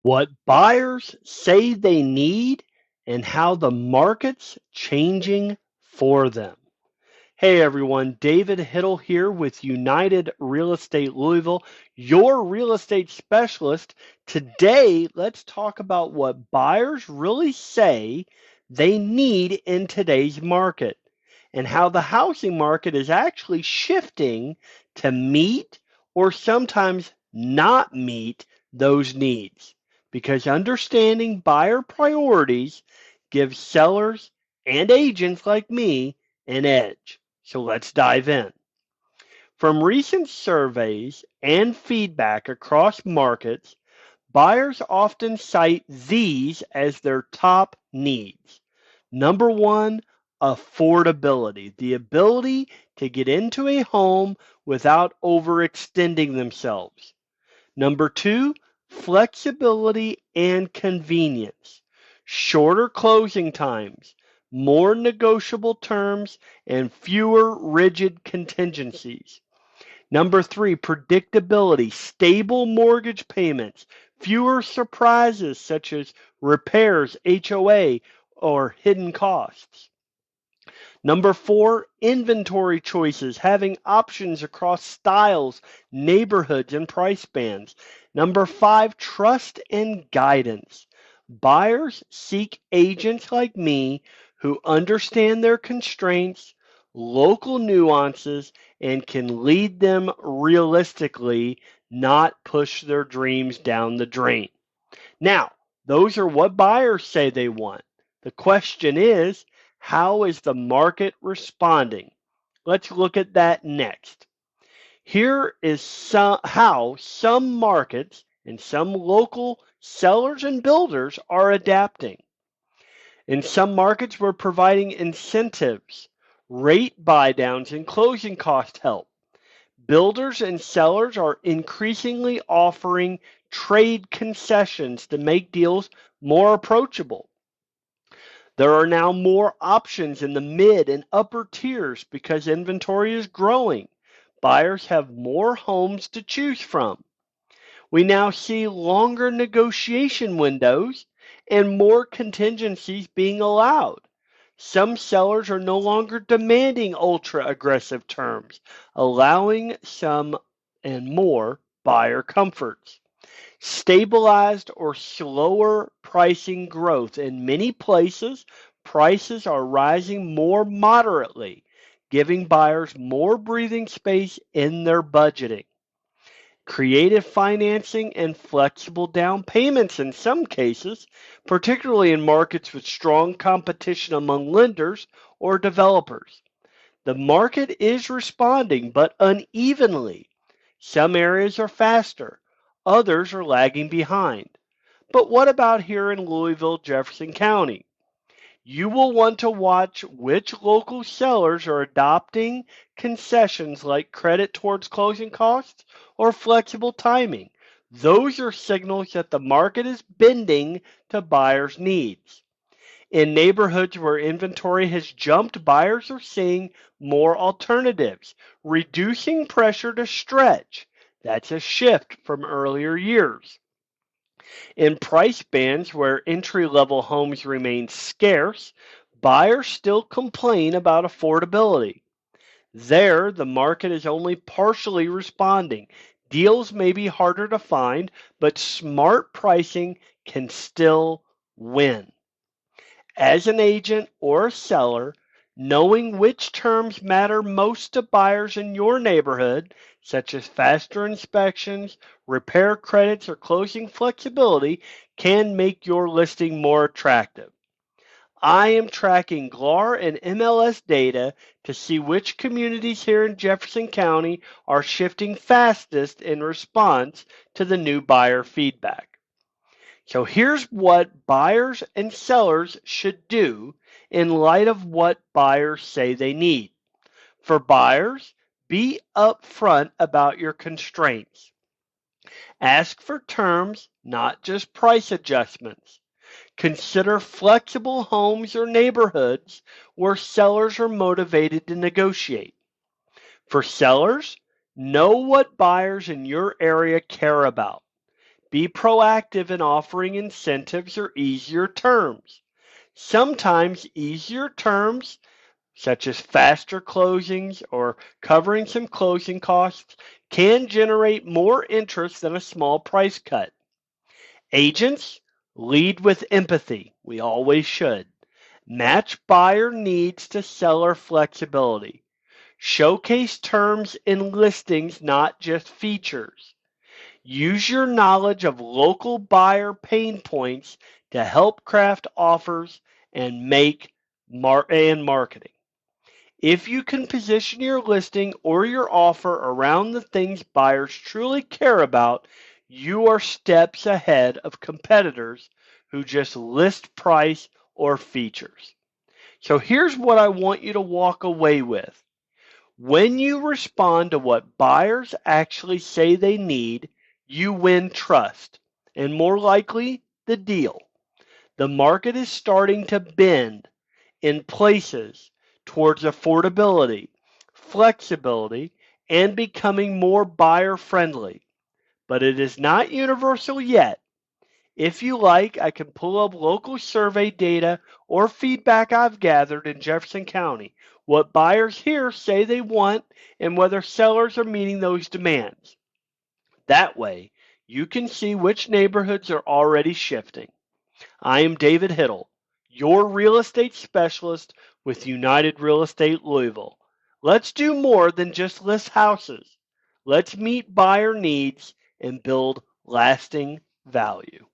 What buyers say they need and how the market's changing for them. Hey everyone, David Hittle here with United Real Estate Louisville, your real estate specialist. Today, let's talk about what buyers really say they need in today's market and how the housing market is actually shifting to meet or sometimes not meet those needs. Because understanding buyer priorities gives sellers and agents like me an edge. So let's dive in. From recent surveys and feedback across markets, buyers often cite these as their top needs. Number one, affordability, the ability to get into a home without overextending themselves. Number two, flexibility and convenience. Shorter closing times, more negotiable terms, and fewer rigid contingencies. Number three, predictability, stable mortgage payments, fewer surprises such as repairs, HOA, or hidden costs. Number four, inventory choices, having options across styles, neighborhoods, and price bands. Number five, trust and guidance. Buyers seek agents like me who understand their constraints, local nuances, and can lead them realistically, not push their dreams down the drain. Now, those are what buyers say they want. The question is, how is the market responding? Let's look at that next. Here is how some markets and some local sellers and builders are adapting. In some markets, we're providing incentives, rate buy downs, and closing cost help. Builders and sellers are increasingly offering trade concessions to make deals more approachable. There are now more options in the mid and upper tiers because inventory is growing. Buyers have more homes to choose from. We now see longer negotiation windows and more contingencies being allowed. Some sellers are no longer demanding ultra aggressive terms, allowing some and more buyer comforts. Stabilized or slower pricing growth. In many places, prices are rising more moderately, giving buyers more breathing space in their budgeting. Creative financing and flexible down payments in some cases, particularly in markets with strong competition among lenders or developers. The market is responding, but unevenly. Some areas are faster, others are lagging behind. But what about here in Louisville, Jefferson County? You will want to watch which local sellers are adopting concessions like credit towards closing costs or flexible timing. Those are signals that the market is bending to buyers' needs. In neighborhoods where inventory has jumped, buyers are seeing more alternatives, reducing pressure to stretch. That's a shift from earlier years. In price bands where entry-level homes remain scarce, buyers still complain about affordability. There, the market is only partially responding. Deals may be harder to find, but smart pricing can still win. As an agent or a seller, knowing which terms matter most to buyers in your neighborhood, such as faster inspections, repair credits, or closing flexibility, can make your listing more attractive. I am tracking GLAR and MLS data to see which communities here in Jefferson County are shifting fastest in response to the new buyer feedback. So here's what buyers and sellers should do in light of what buyers say they need. For buyers, be upfront about your constraints. Ask for terms, not just price adjustments. Consider flexible homes or neighborhoods where sellers are motivated to negotiate. For sellers, know what buyers in your area care about. Be proactive in offering incentives or easier terms. Sometimes easier terms, such as faster closings or covering some closing costs, can generate more interest than a small price cut. Agents, lead with empathy. We always should. Match buyer needs to seller flexibility. Showcase terms in listings, not just features. Use your knowledge of local buyer pain points to help craft offers and marketing. If you can position your listing or your offer around the things buyers truly care about, you are steps ahead of competitors who just list price or features. So here's what I want you to walk away with. When you respond to what buyers actually say they need, you win trust and more likely the deal. The market is starting to bend in places towards affordability, flexibility, and becoming more buyer friendly. But it is not universal yet. If you like, I can pull up local survey data or feedback I've gathered in Jefferson County, what buyers here say they want, and whether sellers are meeting those demands. That way, you can see which neighborhoods are already shifting. I am David Hittle, your real estate specialist with United Real Estate Louisville. Let's do more than just list houses. Let's meet buyer needs and build lasting value.